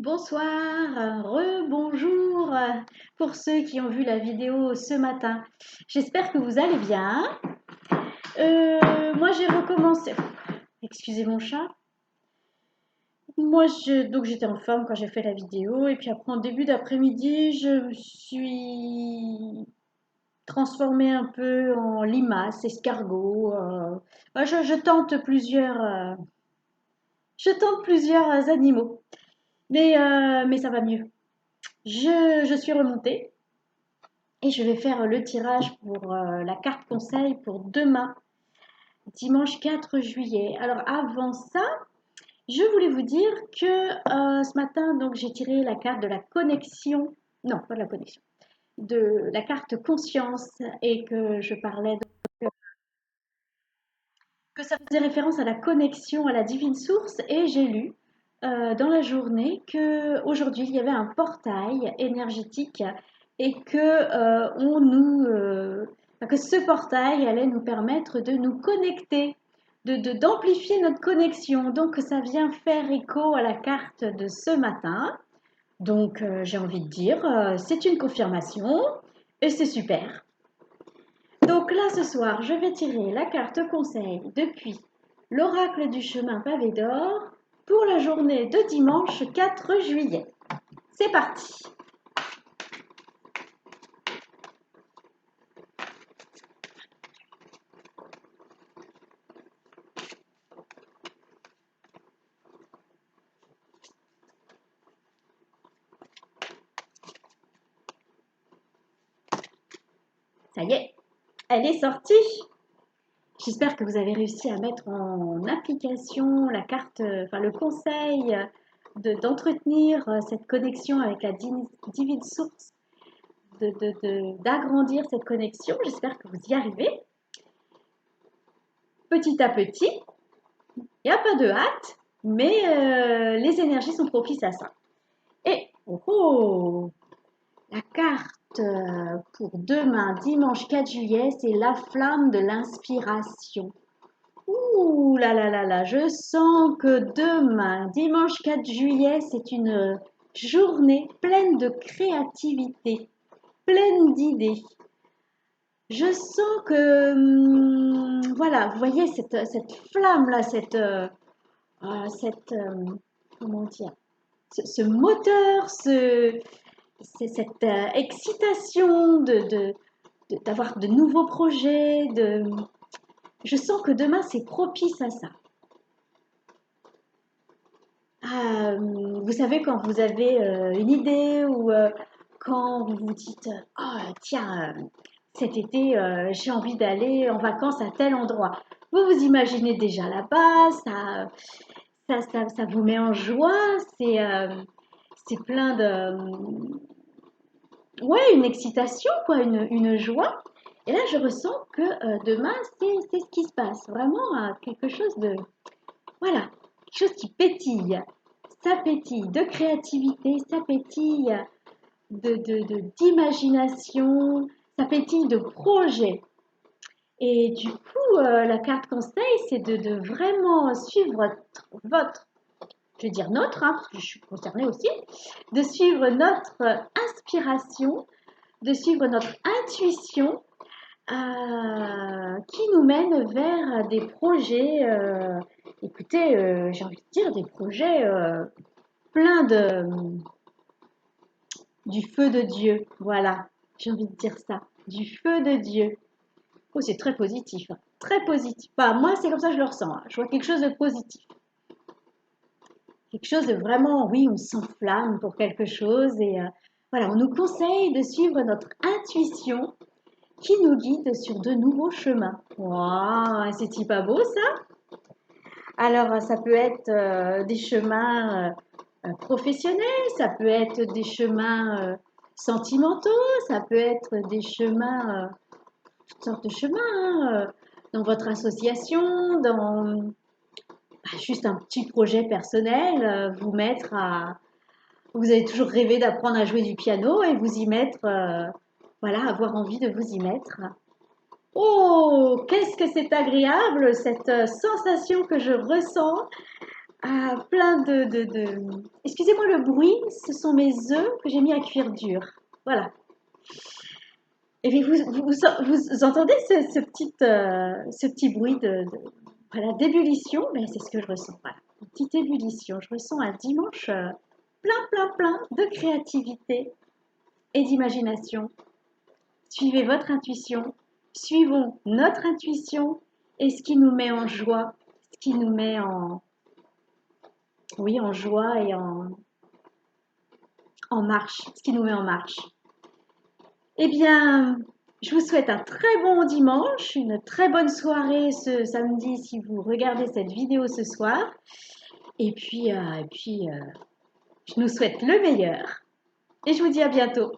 Bonsoir, rebonjour pour ceux qui ont vu la vidéo ce matin. J'espère que vous allez bien. Moi j'ai recommencé. Excusez mon chat. Donc j'étais en forme quand j'ai fait la vidéo et puis après en début d'après-midi je me suis transformée un peu en limace, escargot. Je tente plusieurs animaux, mais ça va mieux. Je suis remontée et je vais faire le tirage pour la carte conseil pour demain, dimanche 4 juillet. Alors avant ça, je voulais vous dire que ce matin, donc j'ai tiré la carte de la connexion, non pas de la connexion, de la carte conscience et que je parlais que ça faisait référence à la connexion à la divine source et j'ai lu dans la journée que aujourd'hui il y avait un portail énergétique et que que ce portail allait nous permettre de nous connecter, d'amplifier notre connexion. Donc ça vient faire écho à la carte de ce matin. Donc j'ai envie de dire, c'est une confirmation et c'est super. Donc là, ce soir, je vais tirer la carte conseil depuis l'oracle du chemin pavé d'or pour la journée de dimanche 4 juillet. C'est parti. Ça y est, elle est sortie. J'espère que vous avez réussi à mettre en application la carte, enfin le conseil d'entretenir cette connexion avec la divine source, d'agrandir cette connexion. J'espère que vous y arrivez. Petit à petit, il n'y a pas de hâte, mais les énergies sont propices à ça. Et la carte pour demain, dimanche 4 juillet, c'est la flamme de l'inspiration. Ouh là là là là, je sens que demain, dimanche 4 juillet, c'est une journée pleine de créativité, pleine d'idées. Je sens que, voilà, vous voyez cette flamme-là, comment dire, ce moteur, cette excitation d'avoir de nouveaux projets. Je sens que demain, c'est propice à ça. Vous savez, quand vous avez une idée ou quand vous vous dites, oh tiens, cet été, j'ai envie d'aller en vacances à tel endroit. Vous vous imaginez déjà là-bas, ça vous met en joie, c'est plein de, ouais, une excitation, quoi, une joie. Et là, je ressens que demain, c'est ce qui se passe. Vraiment, quelque chose de, voilà, quelque chose qui pétille. Ça pétille de créativité, ça pétille d'imagination, ça pétille de projet. Et du coup, la carte conseil, c'est de vraiment suivre je vais dire notre, hein, parce que je suis concernée aussi, de suivre notre inspiration, de suivre notre intuition qui nous mène vers des projets, écoutez, j'ai envie de dire des projets pleins du feu de Dieu. Voilà, j'ai envie de dire ça, du feu de Dieu. Oh, c'est très positif, hein, très positif. Enfin, moi, c'est comme ça que je le ressens, hein. Je vois quelque chose de positif. Quelque chose de vraiment, oui, on s'enflamme pour quelque chose et voilà, on nous conseille de suivre notre intuition qui nous guide sur de nouveaux chemins. Waouh, c'est pas beau ça? Alors, ça peut être des chemins professionnels, ça peut être des chemins sentimentaux, ça peut être des chemins, toutes sortes de chemins, hein, dans votre association, dans juste un petit projet personnel, vous mettre à... Vous avez toujours rêvé d'apprendre à jouer du piano et vous y mettre, voilà, avoir envie de vous y mettre. Oh, qu'est-ce que c'est agréable, cette sensation que je ressens. plein Excusez-moi le bruit, ce sont mes œufs que j'ai mis à cuire dur. Voilà. Et puis vous entendez ce petit bruit voilà, d'ébullition? Ben, c'est ce que je ressens. Voilà. Une petite ébullition. Je ressens un dimanche plein de créativité et d'imagination. Suivez votre intuition, suivons notre intuition et ce qui nous met en joie, ce qui nous met en joie et en marche, ce qui nous met en marche. Eh bien, je vous souhaite un très bon dimanche, une très bonne soirée ce samedi si vous regardez cette vidéo ce soir. Et puis, je nous souhaite le meilleur et je vous dis à bientôt.